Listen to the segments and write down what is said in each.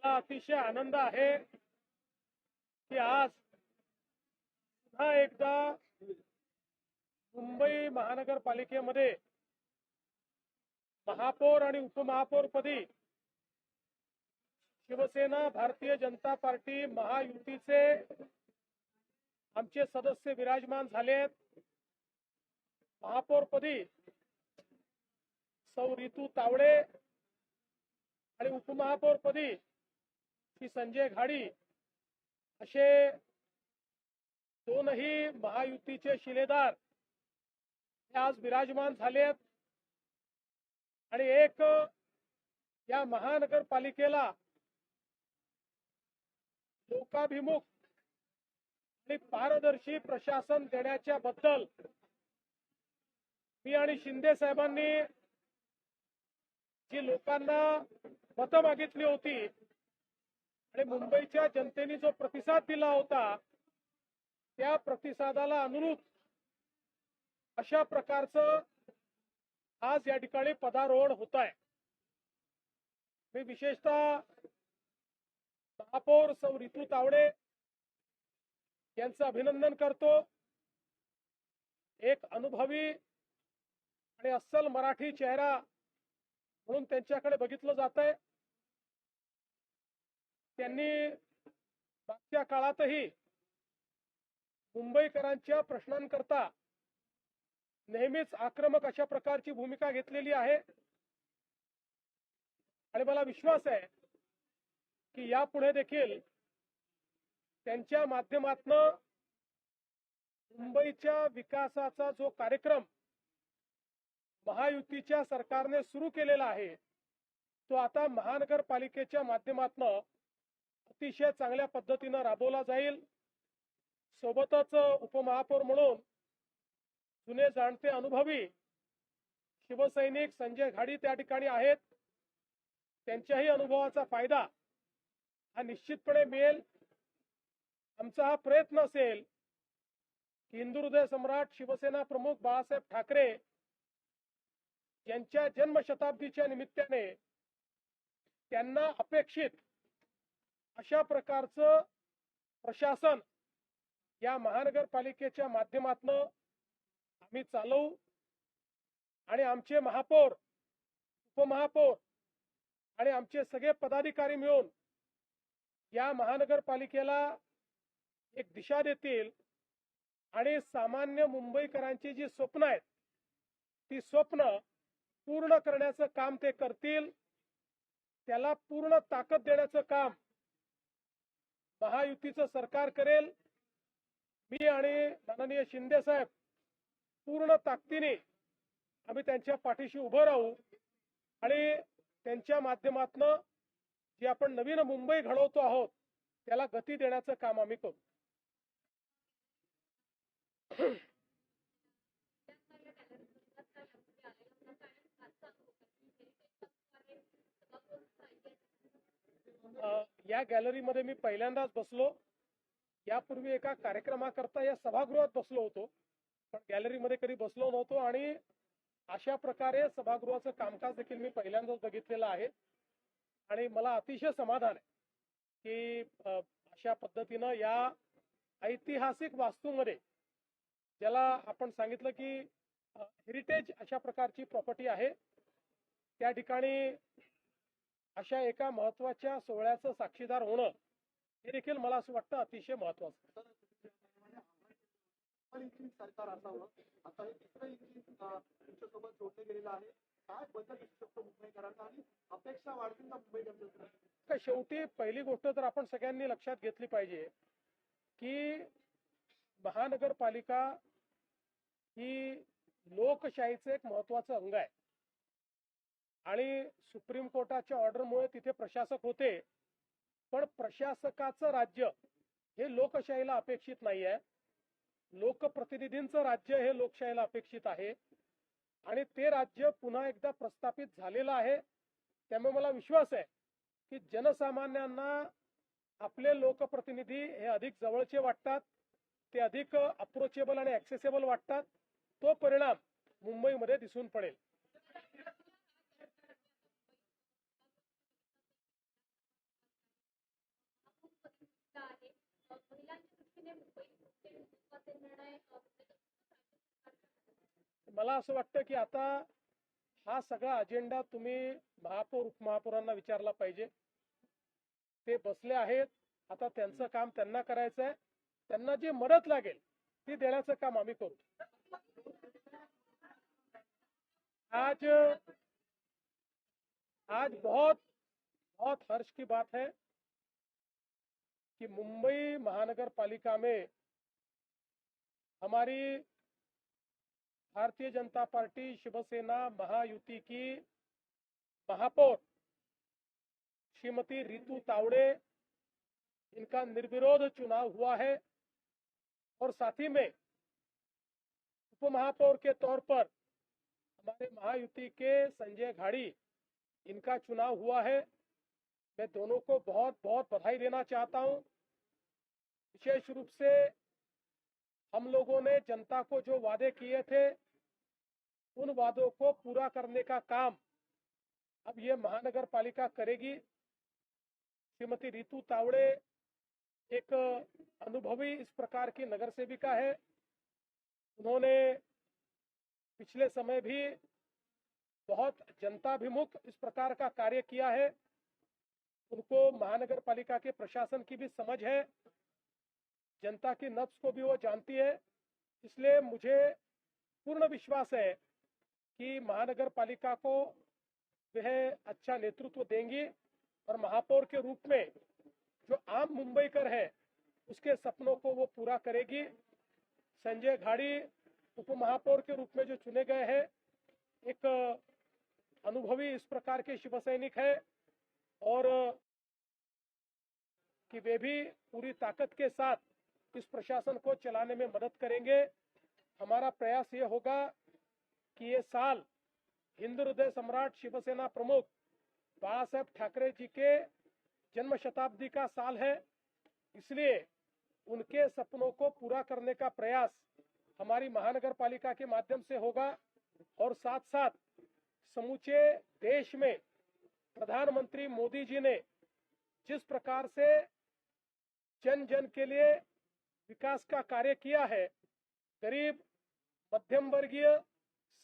मला अतिशय आनंद आहे की आज पुन्हा एकदा मुंबई महानगरपालिकेमध्ये महापौर आणि उपमहापौर पदी शिवसेना भारतीय जनता पार्टी महायुतीचे आमचे सदस्य विराजमान झाले आहेत। महापौर पदी सौ रितू तावडे आणि उपमहापौर पदी श्री संजय घाडी असे दोनही महायुतीचे शिलेदार हे आज विराजमान झाले आहेत आणि एक या महानगरपालिकेला लोकाभिमुख आणि पारदर्शी प्रशासन देण्याच्या बद्दल मी आणि शिंदे साहेबांनी जी लोकांना मतं मागितली होती आणि मुंबईच्या जनतेने जो प्रतिसाद दिला होता त्या प्रतिसादाला अनुरूप अशा प्रकारचं आज या ठिकाणी पदारोहण होत आहे। मी विशेषतः महापौर सौ रितू तावडे यांचं अभिनंदन करतो। एक अनुभवी आणि अस्सल मराठी चेहरा म्हणून त्यांच्याकडे बघितलं जातंय। त्यांनी मागच्या काळातही मुंबईकरांच्या प्रश्नांकरता नेहमीच आक्रमक अशा प्रकारची भूमिका घेतलेली आहे आणि मला विश्वास आहे की यापुढे देखील त्यांच्या माध्यमातून मुंबईच्या विकासाचा जो कार्यक्रम महायुतीच्या सरकारने सुरू केलेला आहे तो आता महानगरपालिकेच्या माध्यमातून अतिशय चांगल्या पद्धतीने राबवला जाईल। सोबतच उपमहापौर म्हणून जुने जाणते अनुभवी शिवसैनिक संजय घाडी त्या ठिकाणी आहेत। त्यांच्याही अनुभवाचा फायदा हा निश्चितपणे मिळेल। आमचा हा प्रयत्न असेल की हिंदू हृदय सम्राट शिवसेना प्रमुख बाळासाहेब ठाकरे यांच्या जन्मशताब्दीच्या निमित्ताने त्यांना अपेक्षित अशा प्रकारचं प्रशासन या महानगरपालिकेच्या माध्यमातून आम्ही चालवू आणि आमचे महापौर उपमहापौर आणि आमचे सगळे पदाधिकारी मिळून या महानगरपालिकेला एक दिशा देतील आणि सामान्य मुंबईकरांची जी स्वप्न आहेत ती स्वप्न पूर्ण करण्याचं काम ते करतील। त्याला पूर्ण ताकद देण्याचं काम महायुतीचं सरकार करेल। मी आणि माननीय शिंदे साहेब पूर्ण ताकदीने आम्ही त्यांच्या पाठीशी उभं राहू आणि त्यांच्या माध्यमातून जी आपण नवीन मुंबई घडवतो आहोत त्याला गती देण्याचं काम आम्ही करू। या गॅलरीमध्ये मी पहिल्यांदाच बसलो। यापूर्वी एका कार्यक्रमाकरता या सभागृहात बसलो होतो पण गॅलरीमध्ये कधी बसलो नव्हतो आणि अशा प्रकारे सभागृहाचं कामकाज देखील मी पहिल्यांदाच बघितलेलं आहे आणि मला अतिशय समाधान आहे की अशा पद्धतीनं या ऐतिहासिक वास्तूमध्ये ज्याला आपण सांगितलं की हेरिटेज अशा प्रकारची प्रॉपर्टी आहे त्या ठिकाणी अशा एका महत्त्वाच्या सोहळ्याचं साक्षीदार होणं हे देखील मला असं वाटतं अतिशय महत्त्वाचं। सरकार असावं आता हे तिसरं इंजिन तुमच्यासोबत जोडलं गेलेलं आहे। काय बदल दिसू शकतो मुंबईकरांना आणि अपेक्षा वाढतील का मुंबईकरांच्या? शेवटी पहिली गोष्ट तर आपण सगळ्यांनी लक्षात घेतली पाहिजे की महानगरपालिका ही लोकशाहीचं एक महत्त्वाचं अंग आहे आणि सुप्रीम कोर्टाच्या ऑर्डरमुळे तिथे प्रशासक होते पण प्रशासकाचं राज्य हे लोकशाहीला अपेक्षित नाही आहे। लोकप्रतिनिधींचं राज्य हे लोकशाहीला अपेक्षित आहे आणि ते राज्य पुन्हा एकदा प्रस्थापित झालेलं आहे। त्यामुळे मला विश्वास आहे की जनसामान्यांना आपले लोकप्रतिनिधी हे अधिक जवळचे वाटतात, ते अधिक अप्रोचेबल आणि ऍक्सेसेबल वाटतात। तो परिणाम मुंबईमध्ये दिसून पडेल। मला असं वाटतं की आता हा सगळा अजेंडा तुम्ही महापौर उपमहापौरांना विचारला पाहिजे. ते बसले आहेत, आता त्यांचं काम त्यांना करायचं आहे. त्यांना जी मदत लागेल ती देण्याचं काम आम्ही करू. आज आज बहुत बहुत हर्ष की बात है कि मुंबई महानगर पालिका में हमारी भारतीय जनता पार्टी शिवसेना महायुति की महापौर श्रीमती रितु तावड़े, इनका निर्विरोध चुनाव हुआ है और साथ ही में उपमहापौर के तौर पर हमारे महायुति के संजय घाड़ी, इनका चुनाव हुआ है. मैं दोनों को बहुत बहुत बधाई देना चाहता हूं. विशेष रूप से हम लोगों ने जनता को जो वादे किए थे उन वादों को पूरा करने का काम अब ये महानगर पालिका करेगी. श्रीमती रितु तावड़े एक अनुभवी इस प्रकार की नगर सेविका है. उन्होंने पिछले समय भी बहुत जनताभिमुख इस प्रकार का कार्य किया है. उनको महानगर पालिका के प्रशासन की भी समझ है, जनता की नब्ज को भी वो जानती है. इसलिए मुझे पूर्ण विश्वास है कि महानगर पालिका को वह अच्छा नेतृत्व देंगी और महापौर के रूप में जो आम मुंबईकर है उसके सपनों को वो पूरा करेगी. संजय घाड़ी उपमहापौर के रूप में जो चुने गए हैं, एक अनुभवी इस प्रकार के शिव सैनिक है और कि वे भी पूरी ताकत के साथ इस प्रशासन को चलाने में मदद करेंगे. हमारा प्रयास ये होगा कि ये साल हिंदू हृदय सम्राट शिवसेना प्रमुख बाला साहेब ठाकरे जी के जन्म शताब्दी का साल है. इसलिए उनके सपनों को पूरा करने का प्रयास हमारी महानगर पालिका के माध्यम से होगा और साथ साथ समूचे देश में प्रधानमंत्री मोदी जी ने जिस प्रकार से जन जन के लिए विकास का कार्य किया है, गरीब मध्यम वर्गीय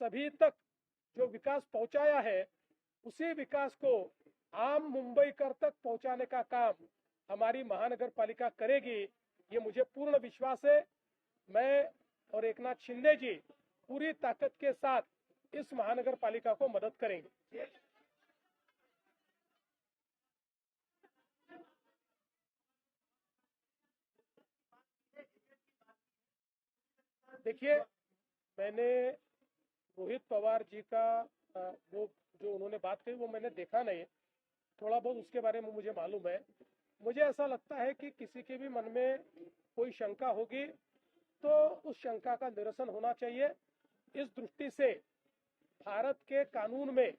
सभी तक जो विकास पहुंचाया है, उसी विकास को आम मुंबईकर तक पहुंचाने का काम हमारी महानगर पालिका करेगी. ये मुझे पूर्ण विश्वास है. मैं और एकनाथ शिंदे जी पूरी ताकत के साथ इस महानगर पालिका को मदद करेंगे. देखिए, मैंने रोहित पवार जी का वो जो उन्होंने बात कही वो मैंने देखा नहीं, थोड़ा बहुत उसके बारे में मुझे मालूम है. मुझे ऐसा लगता है कि किसी के भी मन में कोई शंका होगी तो उस शंका का निरसन होना चाहिए. इस दृष्टि से भारत के कानून में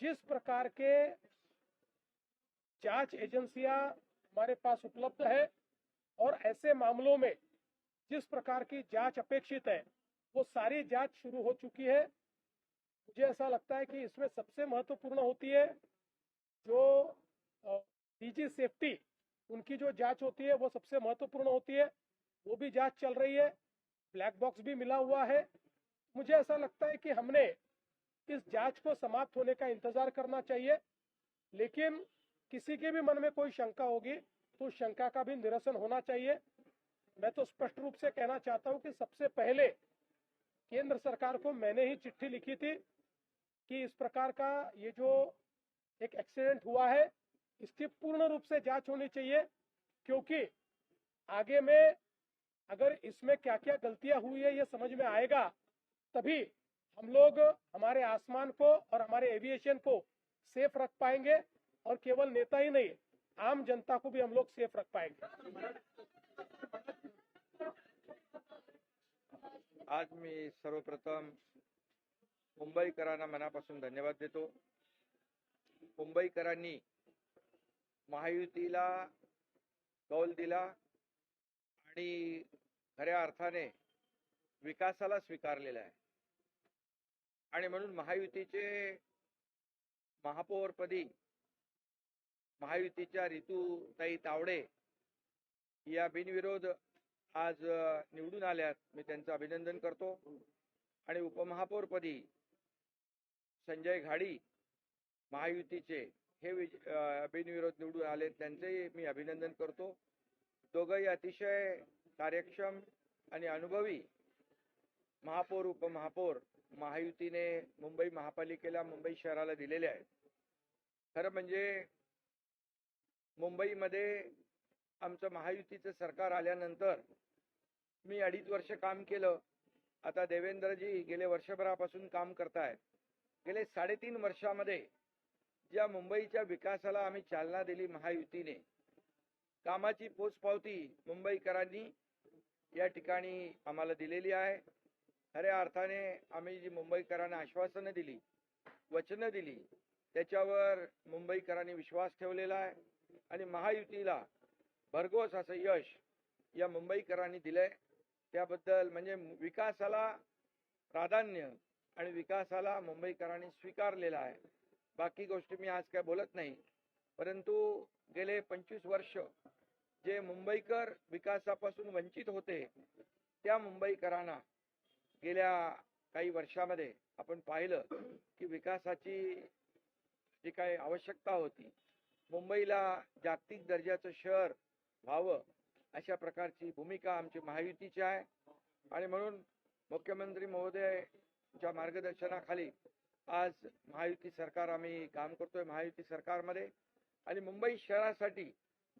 जिस प्रकार के जांच एजेंसियां हमारे पास उपलब्ध है और ऐसे मामलों में जिस प्रकार की जांच अपेक्षित है वो सारी जांच शुरू हो चुकी है. मुझे ऐसा लगता है कि इसमें सबसे महत्वपूर्ण होती है जो डीजी सेफ्टी, उनकी जो जांच होती है वो सबसे महत्वपूर्ण होती है. वो भी जांच चल रही है, ब्लैक बॉक्स भी मिला हुआ है. मुझे ऐसा लगता है कि हमने इस जांच को समाप्त होने का इंतजार करना चाहिए, लेकिन किसी के भी मन में कोई शंका होगी तो उस शंका का भी निरसन होना चाहिए. मैं तो स्पष्ट रूप से कहना चाहता हूं कि सबसे पहले केंद्र सरकार को मैंने ही चिट्ठी लिखी थी कि इस प्रकार का ये जो एक एक्सीडेंट हुआ है इसकी पूर्ण रूप से जांच होनी चाहिए, क्योंकि आगे में अगर इसमें क्या क्या गलतियां हुई है ये समझ में आएगा तभी हम लोग हमारे आसमान को और हमारे एविएशन को सेफ रख पाएंगे और केवल नेता ही नहीं, आम जनता को भी हम लोग सेफ रख पाएंगे. आज मी सर्वप्रथम मुंबईकरांना मनापासून धन्यवाद देतो. मुंबईकरांनी महायुतीला कौल दिला आणि खऱ्या अर्थाने विकासाला स्वीकारलेला आहे आणि म्हणून महायुतीचे महापौरपदी महायुतीच्या रितुताई तावडे या बिनविरोध आज निवडून आल्यात, मी त्यांचं अभिनंदन करतो. आणि उपमहापौरपदी संजय घाडी महायुतीचे हे बिनविरोध निवडून आले, त्यांचेही मी अभिनंदन करतो. दोघंही अतिशय कार्यक्षम आणि अनुभवी महापौर उपमहापौर महायुतीने मुंबई महापालिकेला, मुंबई शहराला दिलेले आहेत. खरं म्हणजे मुंबईमध्ये आमचं महायुतीचं सरकार आल्यानंतर मी 2.5 वर्ष काम केलं. आता देवेंद्रजी गेले वर्षभरापासून काम करतायत. गेले 3.5 वर्षामध्ये ज्या मुंबईच्या विकासाला आम्ही चालना दिली महायुतीने, कामाची पोचपावती मुंबईकरांनी या ठिकाणी आम्हाला दिलेली आहे. खऱ्या अर्थाने आम्ही जी मुंबईकरांना आश्वासनं दिली, वचनं दिली, त्याच्यावर मुंबईकरांनी विश्वास ठेवलेला आहे. आणि महायुतीला भरघोस असं यश या मुंबईकरांनी दिलंय. त्याबद्दल म्हणजे विकासाला प्राधान्य आणि विकासाला मुंबईकरांनी स्वीकारलेला आहे. बाकी गोष्टी मी आज काय बोलत नाही, परंतु गेले 25 वर्ष जे मुंबईकर विकासापासून वंचित होते, त्या मुंबईकरांना गेल्या काही वर्षामध्ये आपण पाहिलं की विकासाची जी काही आवश्यकता होती, मुंबईला जागतिक दर्जाचं शहर व्हावं अशा प्रकारची भूमिका आमची महायुतीची आहे. आणि म्हणून मुख्यमंत्री महोदयांच्या मार्गदर्शनाखाली आज महायुती सरकार आम्ही काम करतोय महायुती सरकारमध्ये. आणि मुंबई शहरासाठी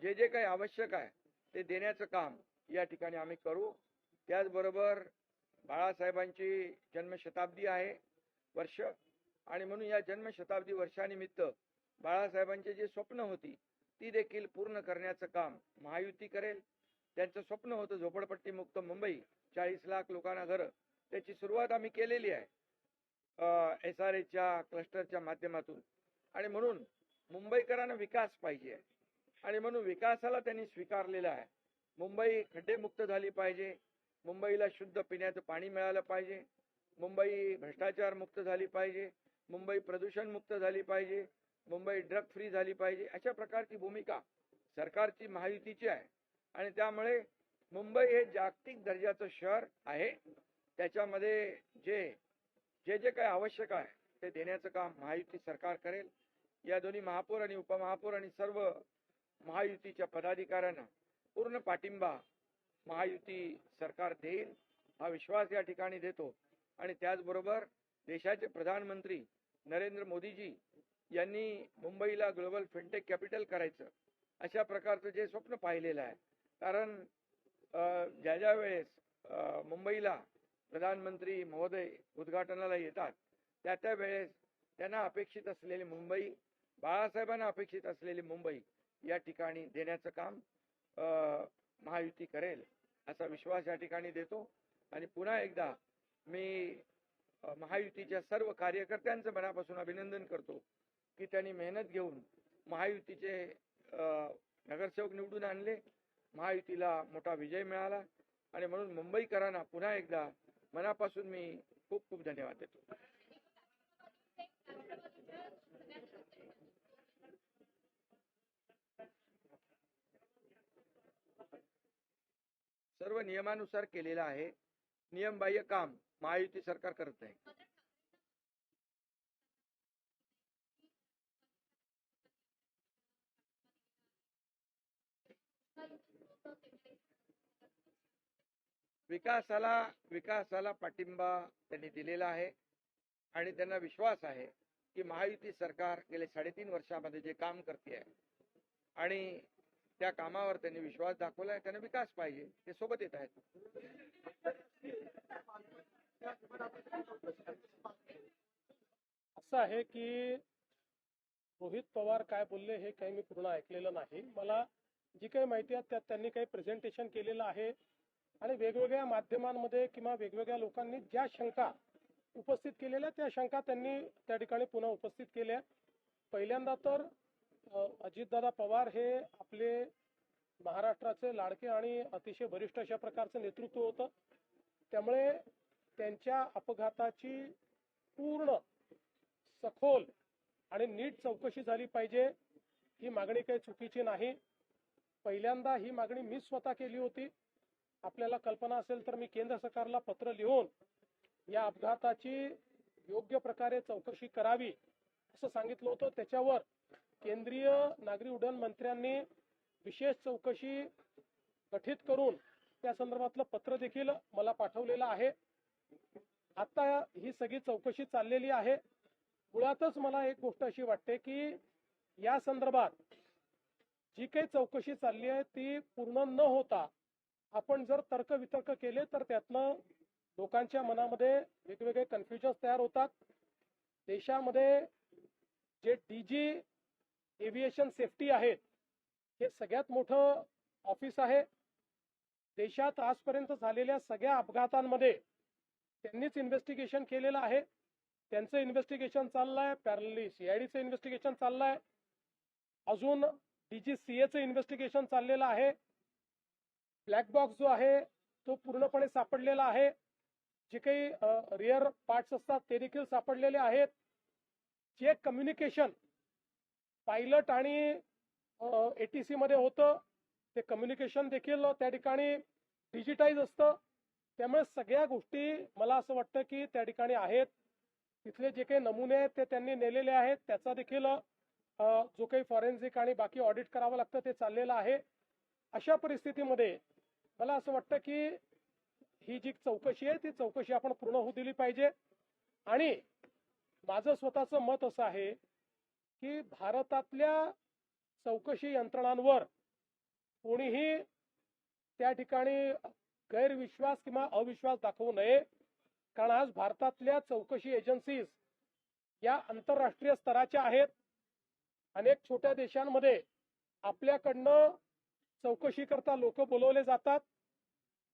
जे जे काही आवश्यक आहे ते देण्याचं काम या ठिकाणी आम्ही करू. त्याचबरोबर बाळासाहेबांची जन्मशताब्दी आहे वर्ष, आणि म्हणून या जन्मशताब्दी वर्षानिमित्त बाळासाहेबांची जी स्वप्न होती ती देखील पूर्ण करण्याचं काम महायुती करेल. त्यांचं स्वप्न होतं झोपडपट्टी मुक्त मुंबई, 40 लाख लोकांना घरं. त्याची सुरुवात आम्ही केलेली आहे SRAच्या क्लस्टरच्या माध्यमातून. आणि म्हणून मुंबईकरांना विकास पाहिजे आणि म्हणून विकासाला त्यांनी स्वीकारलेला आहे. मुंबई खड्डेमुक्त झाली पाहिजे, मुंबईला शुद्ध पिण्याचं पाणी मिळालं पाहिजे, मुंबई भ्रष्टाचार मुक्त झाली पाहिजे, मुंबई प्रदूषण मुक्त झाली पाहिजे, मुंबई ड्रग फ्री झाली पाहिजे. अशा प्रकारची भूमिका सरकारची महायुतीची आहे. आणि त्यामुळे मुंबई हे जागतिक दर्जाचं शहर आहे. त्याच्यामध्ये जे जे काही आवश्यक आहे ते देण्याचं काम महायुती सरकार करेल. या दोन्ही महापौर आणि उपमहापौर आणि सर्व महायुतीच्या पदाधिकाऱ्यांना पूर्ण पाठिंबा महायुती सरकार देईल हा विश्वास या ठिकाणी देतो. आणि त्याचबरोबर देशाचे प्रधानमंत्री नरेंद्र मोदीजी यांनी मुंबईला ग्लोबल फिनटेक कॅपिटल करायचं अशा प्रकारचं जे स्वप्न पाहिलेलं आहे. कारण ज्या वेळेस मुंबईला प्रधानमंत्री महोदय उद्घाटनाला येतात त्या वेळेस त्यांना अपेक्षित असलेली मुंबई, बाळासाहेबांना अपेक्षित असलेली मुंबई या ठिकाणी देण्याचं काम महायुती करेल असा विश्वास या ठिकाणी देतो. आणि पुन्हा एकदा मी महायुतीच्या सर्व कार्यकर्त्यांचं मनापासून अभिनंदन करतो की त्यांनी मेहनत घेऊन महायुतीचे नगरसेवक निवडून आणले, महायुतीला मोठा विजय मिळाला. आणि म्हणून मुंबईकरांना पुन्हा एकदा मनापासून मी खूप खूप धन्यवाद देतो. सर्व नियमानुसार केलेलं आहे. नियमबाह्य काम महायुती सरकार करत आहे. विकासाला पाठिंबा त्यांनी दिलेला आहे आणि त्यांना विश्वास आहे की महायुती सरकार गेले 3.5 वर्षामध्ये जे काम करते आहे आणि त्या कामावर त्यांनी विश्वास दाखवला आहे. त्यांना विकास पाहिजे, ते सोबत येत आहेत. असं आहे की रोहित पवार काय बोलले हे काही मी पूर्ण ऐकलेलं नाही. मला जी काही माहिती आहे त्यात त्यांनी काही प्रेझेंटेशन केलेलं आहे आणि वेगवेगळ्या माध्यमांमध्ये किंवा वेगवेगळ्या लोकांनी ज्या शंका उपस्थित केलेल्या त्या शंका त्यांनी त्या ठिकाणी पुन्हा उपस्थित केल्या. पहिल्यांदा तर अजितदादा पवार हे आपले महाराष्ट्राचे लाडके आणि अतिशय वरिष्ठ अशा प्रकारचं नेतृत्व होतं. त्यामुळे त्यांच्या अपघाताची पूर्ण सखोल आणि नीट चौकशी झाली पाहिजे. ही मागणी काही चुकीची नाही. पहिल्यांदा ही मागणी मी स्वतः केली होती आपल्याला कल्पना असेल तर मी केंद्र सरकारला पत्र लिहून या अपघाताची योग्य प्रकारे चौकशी करावी असं सांगितलं होतं. त्याच्यावर केंद्रीय नागरी उड्डाण मंत्र्यांनी विशेष चौकशी गठीत करून त्या संदर्भातलं पत्र देखील मला पाठवलेलं आहे. आता ही सगळी चौकशी चाललेली आहे. मुळातच मला एक गोष्ट अशी वाटते की या संदर्भात जी काही चौकशी चालली आहे ती पूर्ण न होता आपण जर तर्क वितर्क केले तर त्यातनं लोकांच्या मनामध्ये वेगवेगळे कन्फ्युजन तयार होतात. देशामध्ये जे डीजी एव्हिएशन सेफ्टी आहे हे सगळ्यात मोठं ऑफिस आहे. देशात आजपर्यंत झालेल्या सगळ्या अपघातांमध्ये त्यांनीच इन्व्हेस्टिगेशन केलेलं आहे. त्यांचं इन्व्हेस्टिगेशन चाललंय, पॅरलली सीआयडीचं इन्व्हेस्टिगेशन चाललंय, अजून डीजीसीएचं इन्व्हेस्टिगेशन चाललेलं आहे. ब्लॅक बॉक्स जो आहे तो पूर्णपणे सापडलेला आहे. जे काही रिअर पार्ट्स असतात ते देखील सापडलेले आहेत. जे कम्युनिकेशन पायलट आणि एटीसी मध्ये होतं ते कम्युनिकेशन देखील त्या ठिकाणी डिजिटाईज असतं. त्यामुळे सगळ्या गोष्टी मला असं वाटतं की त्या ठिकाणी आहेत. तिथले जे काही नमुने आहेत ते त्यांनी नेलेले आहेत. त्याचा देखील जो काही फॉरेन्सिक आणि बाकी ऑडिट करावं लागतं ते चाललेलं आहे. अशा परिस्थितीमध्ये मला असं वाटतं की ही जी चौकशी आहे ती चौकशी आपण पूर्ण होऊ दिली पाहिजे. आणि माझं स्वतःचं मत असं आहे की भारतातल्या चौकशी यंत्रणांवर कोणीही त्या ठिकाणी गैरविश्वास किंवा अविश्वास दाखवू नये. कारण आज भारतातल्या चौकशी एजन्सीज या आंतरराष्ट्रीय स्तराच्या आहेत. अनेक छोट्या देशांमध्ये आपल्याकडनं चौकशी करता लोक बोलवले जातात.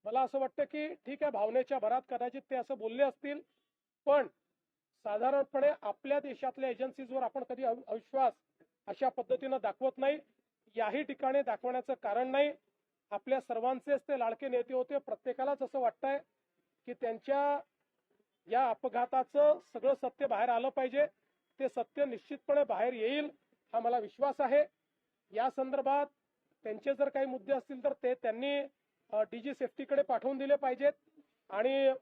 मला असं वाटतं की ठीक आहे, भावनेच्या भरात कदाचित ते असं बोलले असतील, पण साधारणपणे आपल्या देशातल्या एजन्सीजवर आपण कधी अविश्वास अशा पद्धतीनं दाखवत नाही. याही ठिकाणी दाखवण्याचं कारण नाही. आपल्या सर्वांचेच ते लाडके नेते होते. प्रत्येकालाच असं वाटतंय की त्यांच्या या अपघाताचं सगळं सत्य बाहेर आलं पाहिजे. ते सत्य निश्चितपणे बाहेर येईल हा मला विश्वास आहे. या संदर्भात त्यांचे जर काही मुद्दे असतील तर ते त्यांनी डीजी सेफ्टीकडे पाठवून दिले पाहिजेत आणि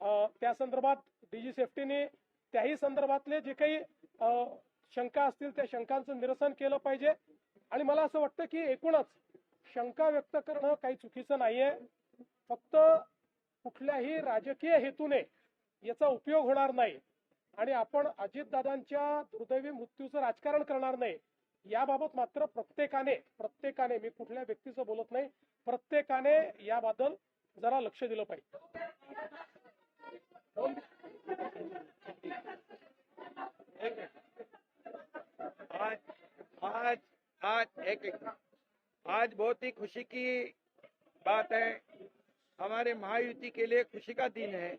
त्या संदर्भात डीजी सेफ्टीने त्याही संदर्भातले जे काही शंका असतील त्या शंकांचं निरसन केलं पाहिजे. आणि मला असं वाटतं की एकूणच शंका व्यक्त करणं काही चुकीचं नाहीये. फक्त कुठल्याही राजकीय हेतूने याचा उपयोग होणार नाही आणि आपण अजितदादांच्या दुर्दैवी मृत्यूचं राजकारण करणार नाही याबाबत मात्र प्रत्येकाने मी कुठल्या व्यक्तीचं बोलत नाही, प्रत्येकाने याबद्दल जरा लक्ष दिलं पाहिजे. आज बहुत ही खुशी की बात है. हमारे महायुति के लिए खुशी का दिन है.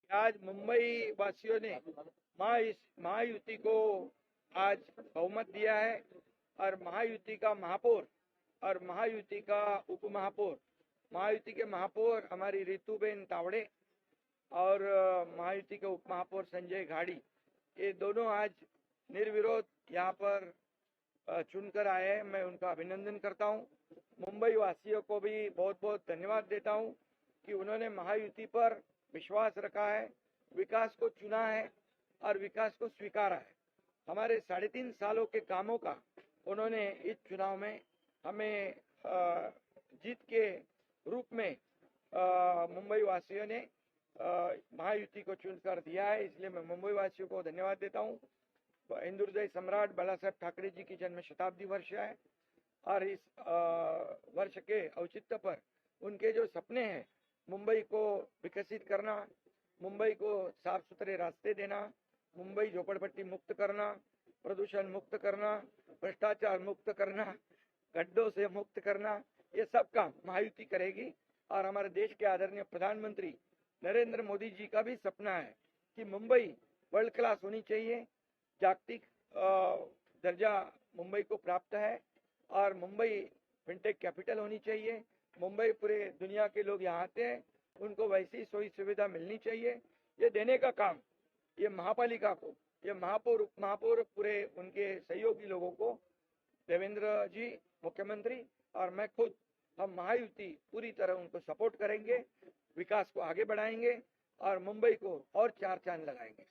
आज मुंबई वासियों ने महायुति को आज बहुमत दिया है और महायुति का महापौर और महायुति का उपमहापौर, महायुति के महापौर हमारी रितुबेन तावड़े और महायुति के उपमहापौर संजय घाड़ी, ये दोनों आज निर्विरोध यहाँ पर चुनकर आए हैं. मैं उनका अभिनंदन करता हूँ. मुंबई वासियों को भी बहुत बहुत धन्यवाद देता हूँ कि उन्होंने महायुति पर विश्वास रखा है, विकास को चुना है और विकास को स्वीकारा है. हमारे 3.5 सालों के कामों का उन्होंने इस चुनाव में हमें जीत के रूप में मुंबई वासियों ने महायुति को चुनकर दिया है. इसलिए मैं मुंबई वासियों को धन्यवाद देता हूँ. हिंदू हृदय सम्राट बाला साहेब ठाकरे जी की जन्म शताब्दी वर्ष है और इस वर्ष के औचित्य पर उनके जो सपने हैं, मुंबई को विकसित करना, मुंबई को साफ सुथरे रास्ते देना, मुंबई झोपड़पट्टी मुक्त करना, प्रदूषण मुक्त करना, भ्रष्टाचार मुक्त करना, गड्ढों से मुक्त करना, ये सब काम महायुति करेगी. और हमारे देश के आदरणीय प्रधानमंत्री नरेंद्र मोदी जी का भी सपना है कि मुंबई वर्ल्ड क्लास होनी चाहिए. जागतिक दर्जा मुंबई को प्राप्त है और मुंबई फिनटेक कैपिटल होनी चाहिए. मुंबई पूरे दुनिया के लोग यहाँ आते हैं, उनको वैसी सोई सुविधा मिलनी चाहिए. ये देने का काम ये महापालिका को, ये महापौर उप महापौर पूरे उनके सहयोगी लोगों को, देवेंद्र जी मुख्यमंत्री और मैं खुद हम महायुति पूरी तरह उनको सपोर्ट करेंगे, विकास को आगे बढ़ाएंगे और मुंबई को और चार चांद लगाएंगे।